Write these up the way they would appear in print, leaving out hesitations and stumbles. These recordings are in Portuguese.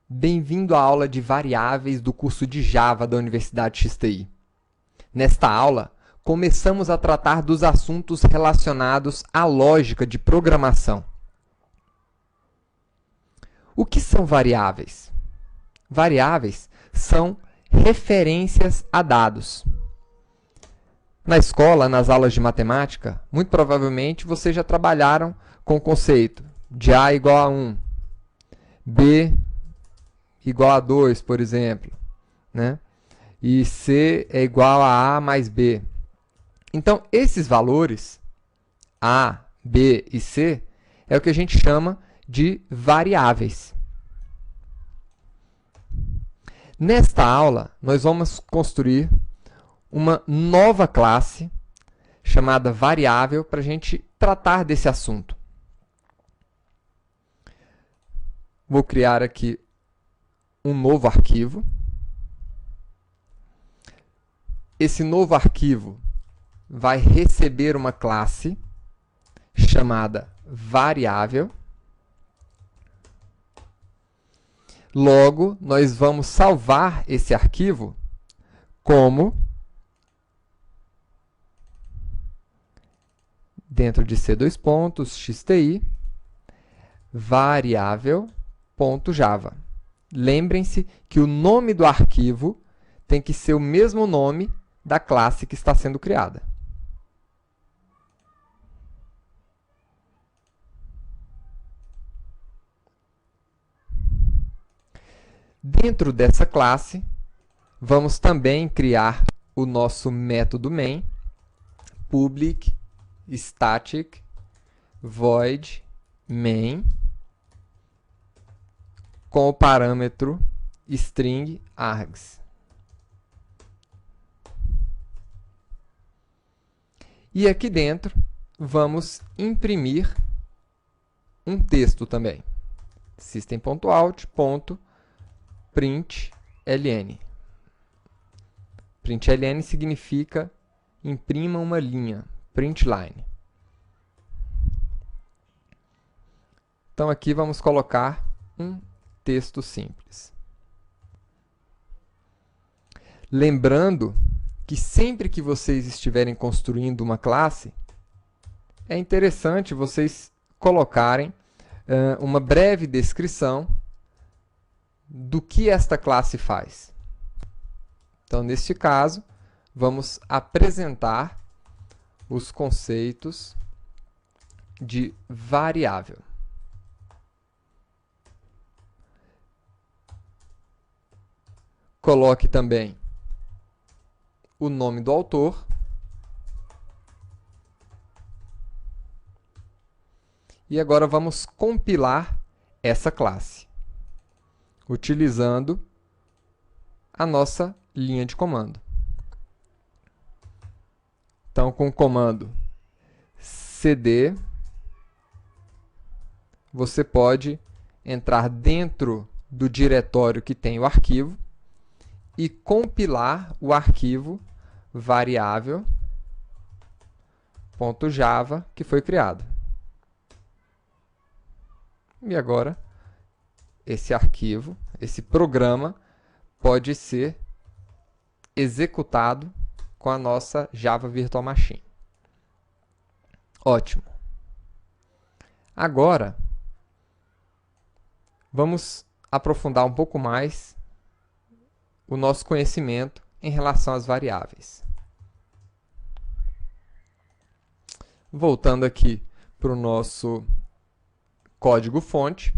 Bem-vindo à aula de variáveis do curso de Java da Universidade XTI. Nesta aula, começamos a tratar dos assuntos relacionados à lógica de programação. O que são variáveis? Variáveis são referências a dados. Na escola, nas aulas de matemática, muito provavelmente vocês já trabalharam com o conceito de A igual a 1, B igual a 2, por exemplo, né? E C é igual a A mais B. Então, esses valores, A, B e C, é o que a gente chama de variáveis. Nesta aula, nós vamos construir uma nova classe chamada variável para a gente tratar desse assunto. Vou criar aqui um novo arquivo. Esse novo arquivo vai receber uma classe chamada variável. Logo, nós vamos salvar esse arquivo como, dentro de C2.xti, variável.java. Lembrem-se que o nome do arquivo tem que ser o mesmo nome da classe que está sendo criada. Dentro dessa classe, vamos também criar o nosso método main, public static void main, com o parâmetro string args. E aqui dentro, vamos imprimir um texto também. system.out.println. Println significa imprima uma linha, println. Então, aqui vamos colocar um texto simples. Lembrando que sempre que vocês estiverem construindo uma classe, é interessante vocês colocarem uma breve descrição do que esta classe faz. Então, neste caso, vamos apresentar os conceitos de variável. Coloque também o nome do autor e agora vamos compilar essa classe, utilizando a nossa linha de comando. Então, com o comando cd, você pode entrar dentro do diretório que tem o arquivo e compilar o arquivo variável.java que foi criado. E agora, esse arquivo, esse programa, pode ser executado com a nossa Java Virtual Machine. Ótimo. Agora, vamos aprofundar um pouco mais o nosso conhecimento em relação às variáveis. Voltando aqui para o nosso código-fonte.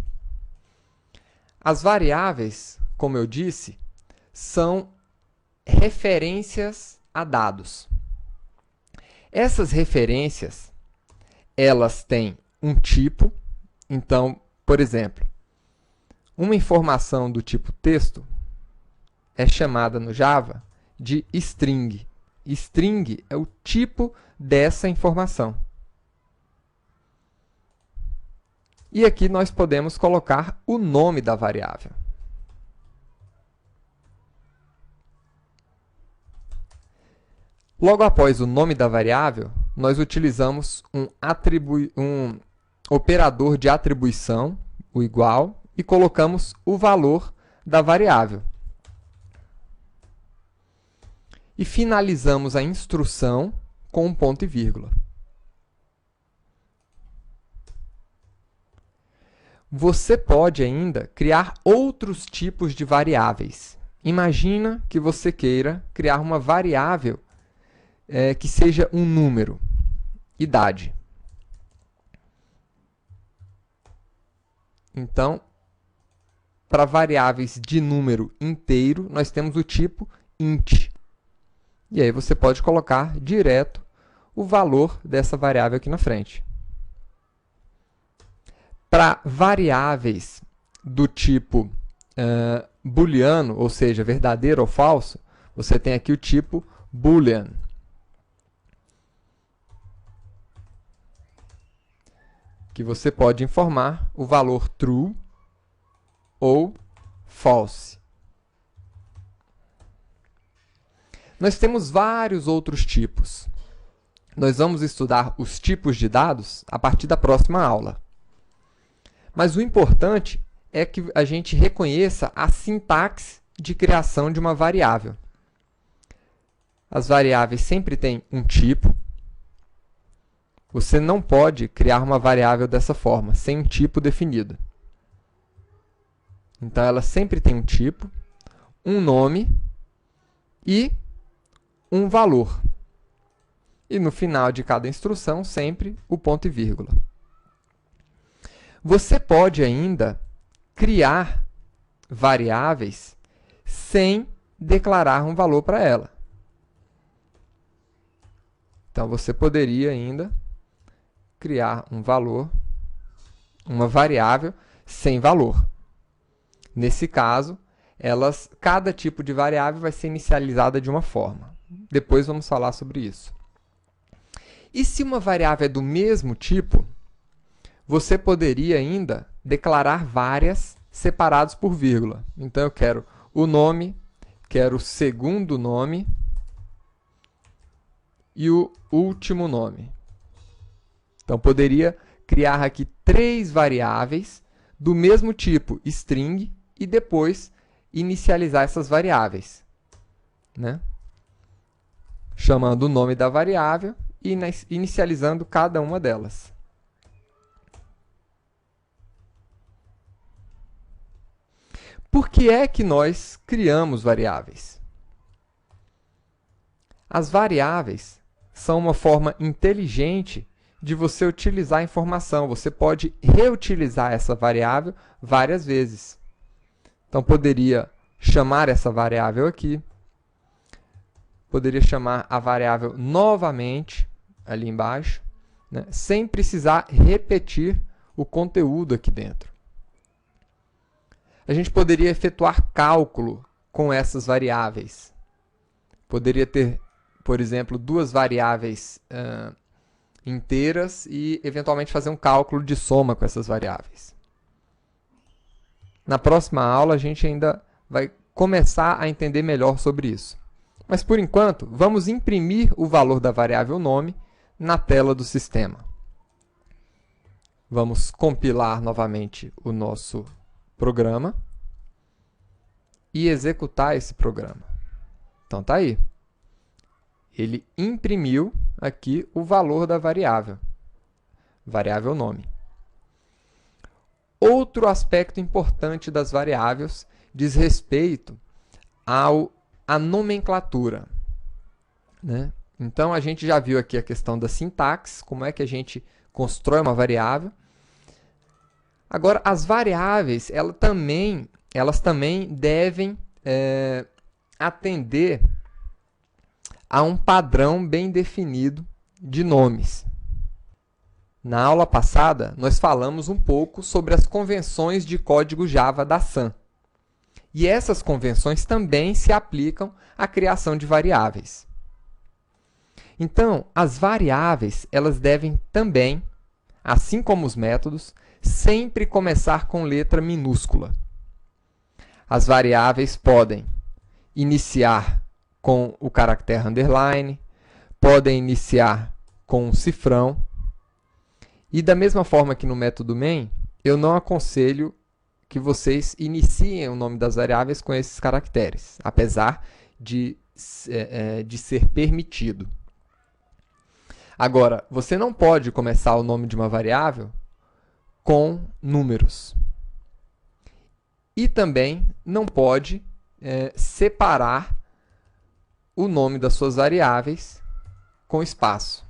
As variáveis, como eu disse, são referências a dados. Essas referências, elas têm um tipo. Então, por exemplo, uma informação do tipo texto é chamada no Java de string. String é o tipo dessa informação. E aqui nós podemos colocar o nome da variável. Logo após o nome da variável, nós utilizamos um operador de atribuição, o igual, e colocamos o valor da variável. E finalizamos a instrução com um ponto e vírgula. Você pode ainda criar outros tipos de variáveis. Imagina que você queira criar uma variável que seja um número, idade. Então, para variáveis de número inteiro, nós temos o tipo int. E aí você pode colocar direto o valor dessa variável aqui na frente. Para variáveis do tipo booleano, ou seja, verdadeiro ou falso, você tem aqui o tipo boolean. Que você pode informar o valor true ou false. Nós temos vários outros tipos. Nós vamos estudar os tipos de dados a partir da próxima aula. Mas o importante é que a gente reconheça a sintaxe de criação de uma variável. As variáveis sempre têm um tipo. Você não pode criar uma variável dessa forma, sem um tipo definido. Então, ela sempre tem um tipo, um nome e um valor. E no final de cada instrução, sempre o ponto e vírgula. Você pode ainda criar variáveis sem declarar um valor para ela. Então, você poderia ainda criar um valor, uma variável sem valor. Nesse caso, cada tipo de variável vai ser inicializada de uma forma. Depois vamos falar sobre isso. E se uma variável é do mesmo tipo, você poderia ainda declarar várias separadas por vírgula. Então, eu quero o nome, quero o segundo nome e o último nome. Então, poderia criar aqui 3 variáveis do mesmo tipo, string, e depois inicializar essas variáveis, né? Chamando o nome da variável e inicializando cada uma delas. Por que é que nós criamos variáveis? As variáveis são uma forma inteligente de você utilizar a informação. Você pode reutilizar essa variável várias vezes. Então, poderia chamar essa variável aqui, poderia chamar a variável novamente, ali embaixo, né, sem precisar repetir o conteúdo aqui dentro. A gente poderia efetuar cálculo com essas variáveis. Poderia ter, por exemplo, 2 variáveis inteiras e, eventualmente, fazer um cálculo de soma com essas variáveis. Na próxima aula, a gente ainda vai começar a entender melhor sobre isso. Mas, por enquanto, vamos imprimir o valor da variável nome na tela do sistema. Vamos compilar novamente o nosso programa e executar esse programa. Então, está aí. Ele imprimiu aqui o valor da variável nome. Outro aspecto importante das variáveis diz respeito à nomenclatura, né? Então, a gente já viu aqui a questão da sintaxe, como é que a gente constrói uma variável. Agora, as variáveis, elas também devem atender a um padrão bem definido de nomes. Na aula passada, nós falamos um pouco sobre as convenções de código Java da Sun. E essas convenções também se aplicam à criação de variáveis. Então, as variáveis, elas devem também, assim como os métodos, sempre começar com letra minúscula. As variáveis podem iniciar com o caractere underline, podem iniciar com um cifrão. E da mesma forma que no método main, eu não aconselho que vocês iniciem o nome das variáveis com esses caracteres, apesar de ser permitido. Agora, você não pode começar o nome de uma variável com números. E também não pode separar o nome das suas variáveis com espaço.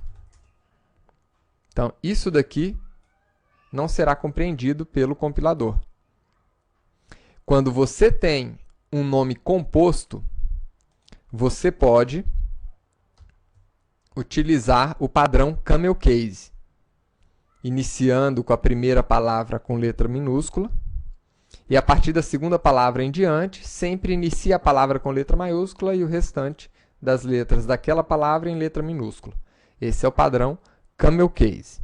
Então, isso daqui não será compreendido pelo compilador. Quando você tem um nome composto, você pode utilizar o padrão camel case, iniciando com a primeira palavra com letra minúscula, e a partir da segunda palavra em diante, sempre inicia a palavra com letra maiúscula e o restante das letras daquela palavra em letra minúscula. Esse é o padrão camel case.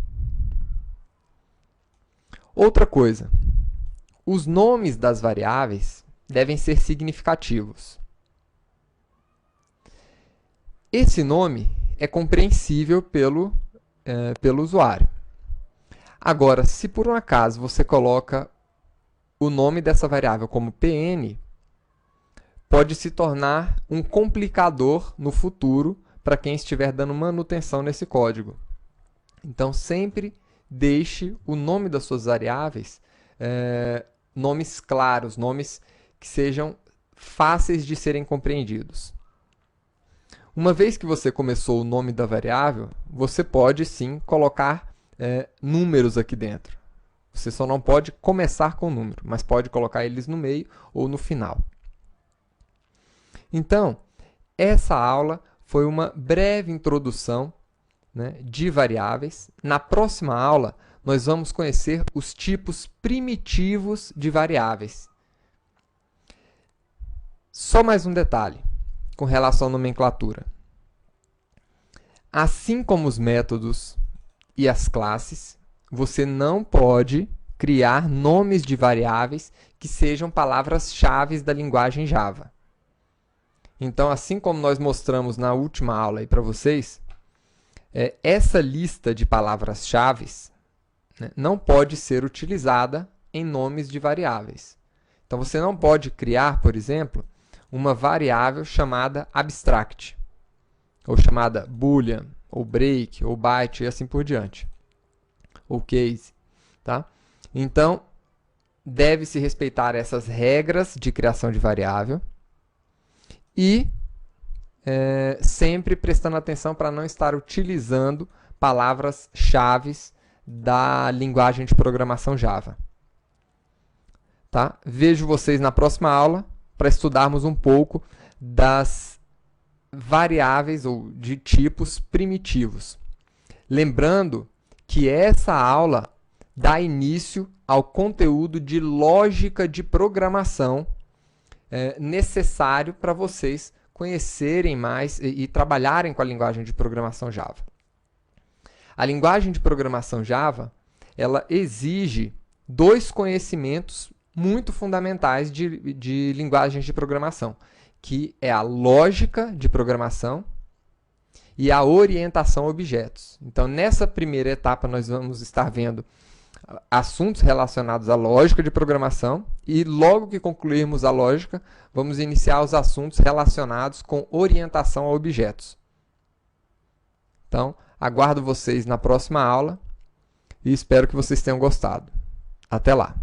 Outra coisa, os nomes das variáveis devem ser significativos. Esse nome é compreensível pelo usuário. Agora, se por um acaso você coloca o nome dessa variável como PN, pode se tornar um complicador no futuro para quem estiver dando manutenção nesse código. Então, sempre deixe o nome das suas variáveis nomes claros, nomes que sejam fáceis de serem compreendidos. Uma vez que você começou o nome da variável, você pode sim colocar números aqui dentro. Você só não pode começar com número, mas pode colocar eles no meio ou no final. Então, essa aula foi uma breve introdução, né, de variáveis. Na próxima aula, nós vamos conhecer os tipos primitivos de variáveis. Só mais um detalhe com relação à nomenclatura. Assim como os métodos e as classes, você não pode criar nomes de variáveis que sejam palavras-chave da linguagem Java. Então, assim como nós mostramos na última aula aí para vocês, essa lista de palavras-chave, né, não pode ser utilizada em nomes de variáveis. Então, você não pode criar, por exemplo, uma variável chamada abstract, ou chamada boolean, ou break, ou byte, e assim por diante, ou case. Tá? Então, deve-se respeitar essas regras de criação de variável e sempre prestando atenção para não estar utilizando palavras-chave da linguagem de programação Java. Tá? Vejo vocês na próxima aula para estudarmos um pouco das variáveis ou de tipos primitivos. Lembrando que essa aula dá início ao conteúdo de lógica de programação necessário para vocês conhecerem mais e trabalharem com a linguagem de programação Java. A linguagem de programação Java, ela exige dois conhecimentos muito fundamentais de linguagens de programação, que é a lógica de programação e a orientação a objetos. Então, nessa primeira etapa, nós vamos estar vendo assuntos relacionados à lógica de programação e, logo que concluirmos a lógica, vamos iniciar os assuntos relacionados com orientação a objetos. Então, aguardo vocês na próxima aula e espero que vocês tenham gostado. Até lá!